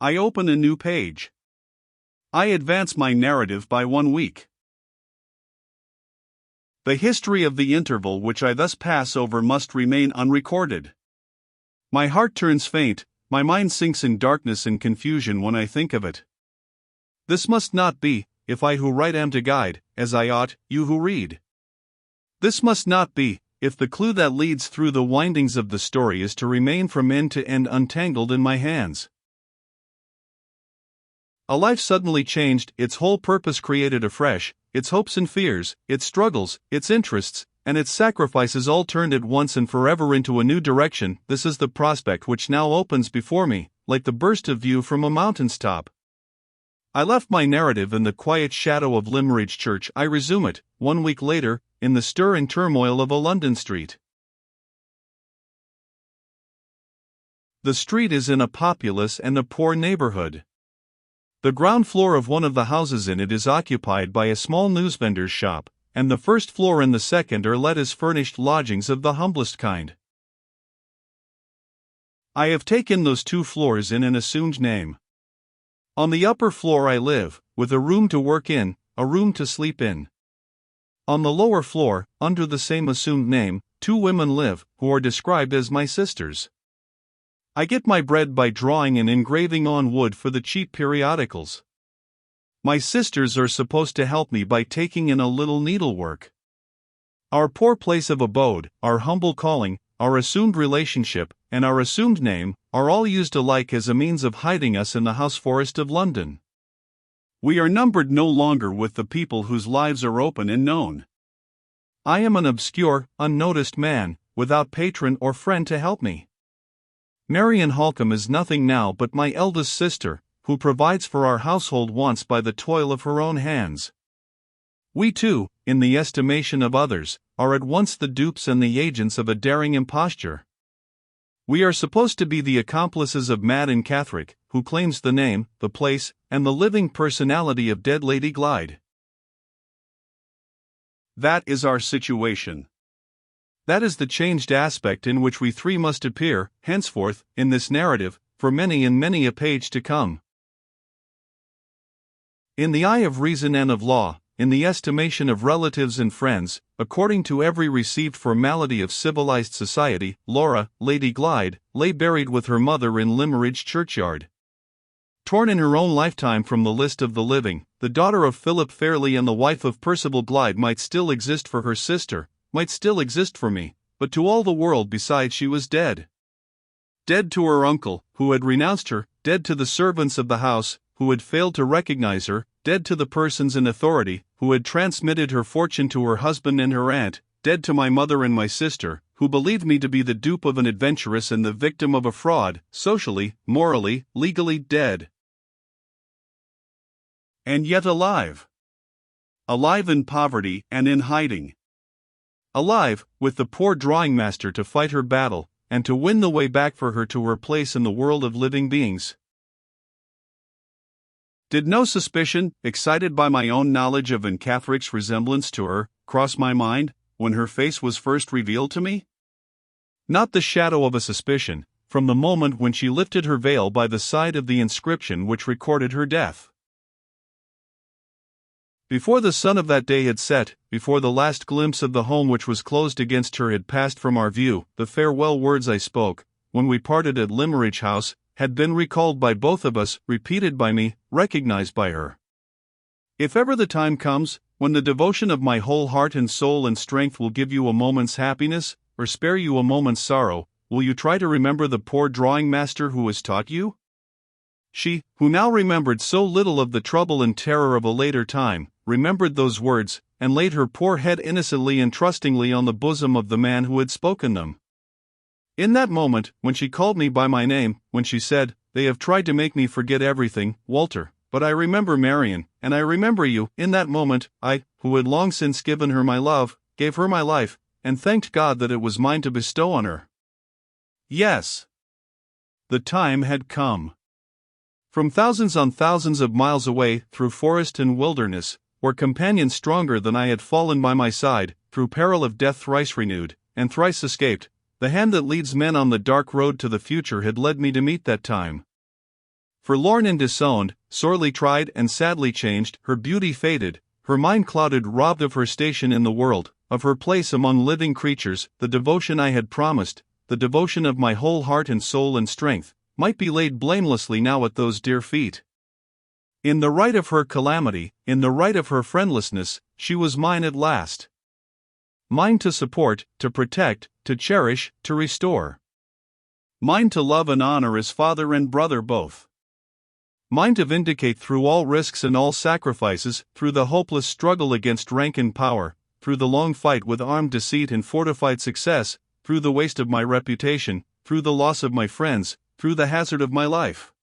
I open a new page. I advance my narrative by 1 week. The history of the interval which I thus pass over must remain unrecorded. My heart turns faint, my mind sinks in darkness and confusion when I think of it. This must not be, if I who write am to guide, as I ought, you who read. This must not be, if the clue that leads through the windings of the story is to remain from end to end untangled in my hands. A life suddenly changed, its whole purpose created afresh, its hopes and fears, its struggles, its interests, and its sacrifices all turned at once and forever into a new direction. This is the prospect which now opens before me, like the burst of view from a mountain's top. I left my narrative in the quiet shadow of Limmeridge Church. I resume it, 1 week later, in the stir and turmoil of a London street. The street is in a populous and a poor neighborhood. The ground floor of one of the houses in it is occupied by a small newsvendor's shop, and the first floor and the second are let as furnished lodgings of the humblest kind. I have taken those 2 floors in an assumed name. On the upper floor I live, with a room to work in, a room to sleep in. On the lower floor, under the same assumed name, 2 women live, who are described as my sisters. I get my bread by drawing and engraving on wood for the cheap periodicals. My sisters are supposed to help me by taking in a little needlework. Our poor place of abode, our humble calling, our assumed relationship, and our assumed name, are all used alike as a means of hiding us in the house forest of London. We are numbered no longer with the people whose lives are open and known. I am an obscure, unnoticed man, without patron or friend to help me. Marian Holcombe is nothing now but my eldest sister, who provides for our household wants by the toil of her own hands. We too, in the estimation of others, are at once the dupes and the agents of a daring imposture. We are supposed to be the accomplices of Madame Catherick, who claims the name, the place, and the living personality of dead Lady Glyde. That is our situation. That is the changed aspect in which we 3 must appear, henceforth, in this narrative, for many and many a page to come. In the eye of reason and of law, in the estimation of relatives and friends, according to every received formality of civilized society, Laura, Lady Glyde, lay buried with her mother in Limmeridge churchyard. Torn in her own lifetime from the list of the living, the daughter of Philip Fairley and the wife of Percival Glyde might still exist for her sister, might still exist for me, but to all the world besides she was dead. Dead to her uncle, who had renounced her, dead to the servants of the house, who had failed to recognize her, dead to the persons in authority, who had transmitted her fortune to her husband and her aunt, dead to my mother and my sister, who believed me to be the dupe of an adventuress and the victim of a fraud, socially, morally, legally dead. And yet alive. Alive in poverty and in hiding. Alive, with the poor drawing master to fight her battle, and to win the way back for her to her place in the world of living beings. Did no suspicion, excited by my own knowledge of Anne Catherick's resemblance to her, cross my mind, when her face was first revealed to me? Not the shadow of a suspicion, from the moment when she lifted her veil by the side of the inscription which recorded her death. Before the sun of that day had set, before the last glimpse of the home which was closed against her had passed from our view, the farewell words I spoke, when we parted at Limmeridge House, had been recalled by both of us, repeated by me, recognized by her. If ever the time comes, when the devotion of my whole heart and soul and strength will give you a moment's happiness, or spare you a moment's sorrow, will you try to remember the poor drawing master who has taught you? She, who now remembered so little of the trouble and terror of a later time, remembered those words, and laid her poor head innocently and trustingly on the bosom of the man who had spoken them. In that moment, when she called me by my name, when she said, "They have tried to make me forget everything, Walter, but I remember Marian, and I remember you," in that moment, I, who had long since given her my love, gave her my life, and thanked God that it was mine to bestow on her. Yes. The time had come. From thousands on thousands of miles away, through forest and wilderness, where companions stronger than I had fallen by my side, through peril of death thrice renewed, and thrice escaped, the hand that leads men on the dark road to the future had led me to meet that time. Forlorn and disowned, sorely tried and sadly changed, her beauty faded, her mind clouded, robbed of her station in the world, of her place among living creatures. The devotion I had promised, the devotion of my whole heart and soul and strength, might be laid blamelessly now at those dear feet. In the right of her calamity, in the right of her friendlessness, she was mine at last. Mine to support, to protect, to cherish, to restore. Mine to love and honor as father and brother both. Mine to vindicate through all risks and all sacrifices, through the hopeless struggle against rank and power, through the long fight with armed deceit and fortified success, through the waste of my reputation, through the loss of my friends, through the hazard of my life.